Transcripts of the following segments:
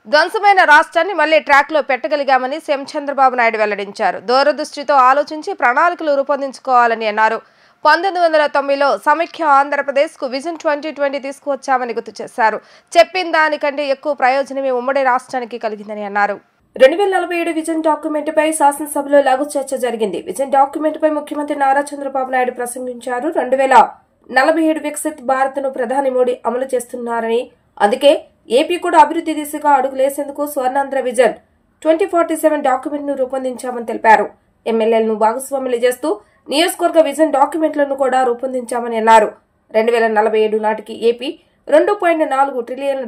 ధ్వంసమైన రాష్ట్రాన్ని మళ్లీ ట్రాక్ లో పెట్టగలిగామని సీఎం చంద్రబాబు నాయుడు వెల్లడించారు. దూరదృష్టితో ఆలోచించి ప్రణాళికలు రూపొందించుకోవాలని అన్నారు. 1990లో సమైక్య ఆంధ్రప్రదేశ్ కు విజన్ 2020 తీసుకువచ్చామని గుర్తు చేశారు. చెప్పిన దానికంటే ఎక్కువ ప్రయోజనమే ఉమ్మడి రాష్ట్రానికి కలిగిందని అన్నారు. 2047 విజన్ డాక్యుమెంట్ పై శాసనసభలో లఘు చర్చ జరిగింది. విజన్ డాక్యుమెంట్ పై ముఖ్యమంత్రి నారా చంద్రబాబు నాయుడు ప్రసంగించారు. 2047 వికసిత్ భారత్ ను ప్రధాని మోడీ అమలు చేస్తున్నారని, అందుకే ఏపీ కూడా అభివృద్ధి దిశగా అడుగులేసేందుకు స్వర్ణాంధ్ర విజన్ 2047 డాక్యుమెంట్ ను రూపొందించామని తెలిపారు. ఎమ్మెల్యేలను భాగస్వాములు చేస్తూ నియోజకవర్గ విజన్ డాక్యుమెంట్లను కూడా రూపొందించామని అన్నారు. 2047 నాటికి ఏపీ $2.4 ట్రిలియన్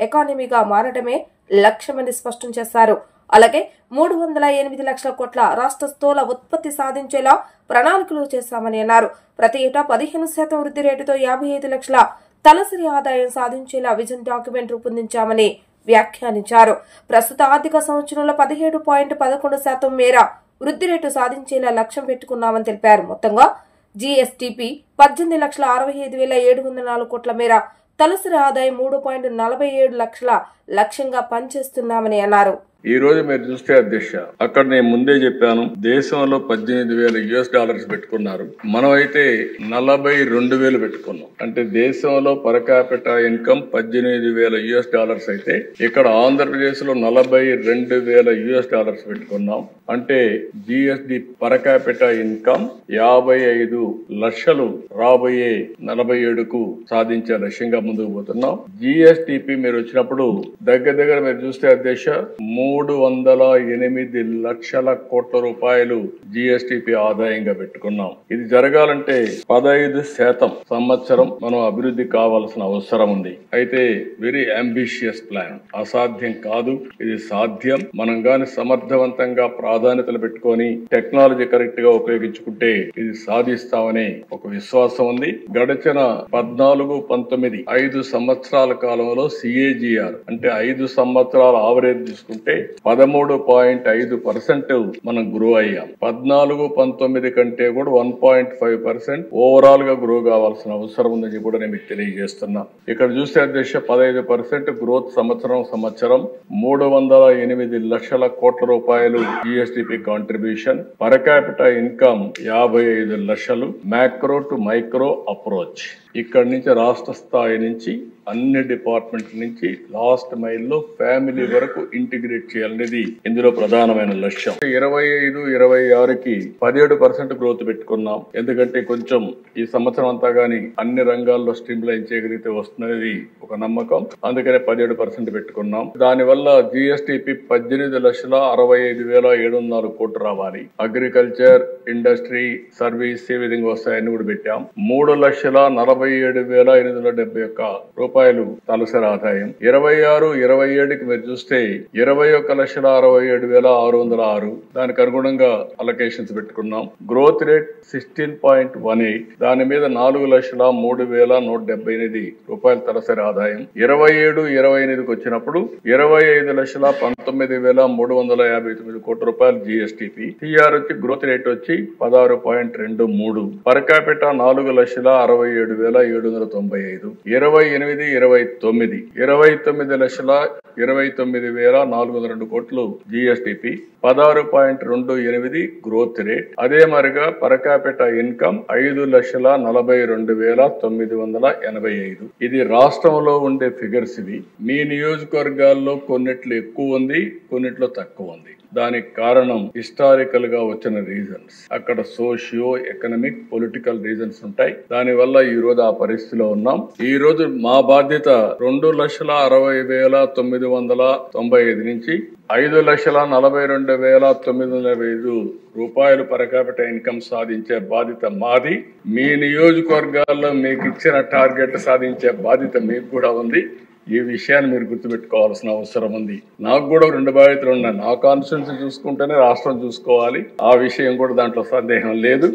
ఎకానమీగా మారడమే లక్ష్యమని స్పష్టం చేశారు. అలాగే 308 లక్షల కోట్ల రాష్ట్ర స్థూల ఉత్పత్తి సాధించేలా ప్రణాళికలు చేశామని అన్నారు. ప్రతి ఏటా 15% వృద్ధి రేటుతో 55 లక్షల తలసరి ఆదాయం సాధించేలా విజన్ డాక్యుమెంట్ రూపొందించామని వ్యాఖ్యానించారు. ప్రస్తుత ఆర్థిక సంవత్సరంలో 17.11% మేర వృద్ధి రేటు సాధించేలా లక్ష్యం పెట్టుకున్నామని తెలిపారు. మొత్తంగా జీఎస్టీపీ 18,65,704 కోట్ల మేర, తలసరి ఆదాయం 3.47 లక్షల లక్ష్యంగా పనిచేస్తున్నామని అన్నారు. ఈ రోజు మీరు చూస్తే అధ్యక్ష, అక్కడ నేను ముందే చెప్పాను, దేశంలో $18,000 పెట్టుకున్నారు. మనం అయితే 42,000 పెట్టుకున్నాం. అంటే దేశంలో పర్ క్యాపిటా ఇన్కమ్ $18,000 అయితే ఇక్కడ ఆంధ్రప్రదేశ్ లో $42,000 పెట్టుకున్నాం. అంటే జిఎస్డి పర్ క్యాపిటా ఇన్కమ్ 55 లక్షలు రాబోయే 47కు సాధించే లక్ష్యంగా ముందుకు పోతున్నాం. జిఎస్టిపి మీరు వచ్చినప్పుడు దగ్గర మీరు చూస్తే అధ్యక్ష 308 లక్షల కోట్ల రూపాయలు జిఎస్టిపి ఆదాయంగా పెట్టుకున్నాం. ఇది జరగాలంటే 15% సంవత్సరం మనం అభివృద్ధి కావాల్సిన అవసరం ఉంది. అయితే వెరీ అంబిషియస్ ప్లాన్, అసాధ్యం కాదు, ఇది సాధ్యం. మనం గాని సమర్థవంతంగా ప్రాధాన్యతలు పెట్టుకొని టెక్నాలజీ కరెక్ట్ గా ఉపయోగించుకుంటే ఇది సాధిస్తామనే ఒక విశ్వాసం ఉంది. గడిచిన 14-19 5 సంవత్సరాల కాలంలో CAGR అంటే 5 సంవత్సరాల ఆవరేజ్ తీసుకుంటే 13.5% మనం గ్రో అయ్యాం. 14-19 కంటే కూడా 1.5% ఓవరాల్ గా గ్రో కావాల్సిన అవసరం ఉందని కూడా నేను మీకు తెలియజేస్తున్నా. ఇక్కడ చూస్తే అధ్యక్ష 15% గ్రోత్ సంవత్సరం 308 లక్షల కోట్ల రూపాయలు GSTP contribution, per capita income 55 లక్షలు. మ్యాక్రో టు మైక్రో అప్రోచ్, ఇక్కడి నుంచి రాష్ట్ర స్థాయి నుంచి అన్ని డిపార్ట్మెంట్ నుంచి లాస్ట్ మైల్ లో ఫ్యామిలీ వరకు ఇంటిగ్రేట్ చేయాలనేది ఇందులో ప్రధానమైన లక్ష్యం. 25-26కి 17% గ్రోత్ పెట్టుకున్నాం. ఎందుకంటే కొంచెం ఈ సంవత్సరం అంతా గానీ అన్ని రంగాల్లో స్ట్రీమ్ లైన్ చేయగలిగితే వస్తుందనేది ఒక నమ్మకం. అందుకనే 17% పెట్టుకున్నాం. దానివల్ల జిఎస్టిపి 18,65,704 కోట్లు రావాలి. అగ్రికల్చర్, ఇండస్ట్రీ, సర్వీస్ ఏ విధంగా వస్తాయని కూడా పెట్టాం. 3,47,871 రూపాయలు తలసరి ఆదాయం. 26-27కి మీరు చూస్తే 21,67,606 దానికి అనుగుణంగా అలొకేషన్స్ పెట్టుకున్నాం. గ్రోత్ రేట్ 16.18, దాని మీద 4,03,178 రూపాయల తలసరి ఆదాయం. 27-28కి వచ్చినప్పుడు 25,19,359 కోట్ల రూపాయలు జిఎస్టిపి. టిఆర్ వచ్చి గ్రోత్ రేట్ వచ్చి 16.23, పర్ క్యాపిటా 4,67,795. 28-29 29,29,402 కోట్లు జిఎస్టిపి, 16.28 గ్రోత్ రేట్. అదే మరిగా పర్ క్యాపిటా ఇన్కమ్ 5,42,985. ఇది రాష్ట్రంలో ఉండే ఫిగర్స్. ఇవి మీ నియోజకవర్గాల్లో కొన్నిట్లో ఎక్కువ ఉంది, కొన్నిట్లో తక్కువ ఉంది. దానికి కారణం హిస్టారికల్ గా వచ్చిన రీజన్స్. అక్కడ సోషియో ఎకనామిక్ పొలిటికల్ రీజన్స్ ఉంటాయి. దాని వల్ల ఈ రోజు ఆ పరిస్థితిలో ఉన్నాం. ఈ రోజు మా బాధ్యత 2,60,995 నుంచి 5,42,905 రూపాయలు పర్ క్యాపిటా ఇన్కమ్ సాధించే బాధ్యత మాది. మీ నియోజకవర్గాల్లో మీకు ఇచ్చిన టార్గెట్ సాధించే బాధ్యత మీకు కూడా ఉంది. ఈ విషయాన్ని మీరు గుర్తుపెట్టుకోవాల్సిన అవసరం ఉంది. నాకు కూడా 2 బాధ్యతలు ఉన్నాయి. నా కాన్స్టిట్యున్సీ చూసుకుంటేనే రాష్ట్రం చూసుకోవాలి. ఆ విషయం కూడా దాంట్లో సందేహం లేదు.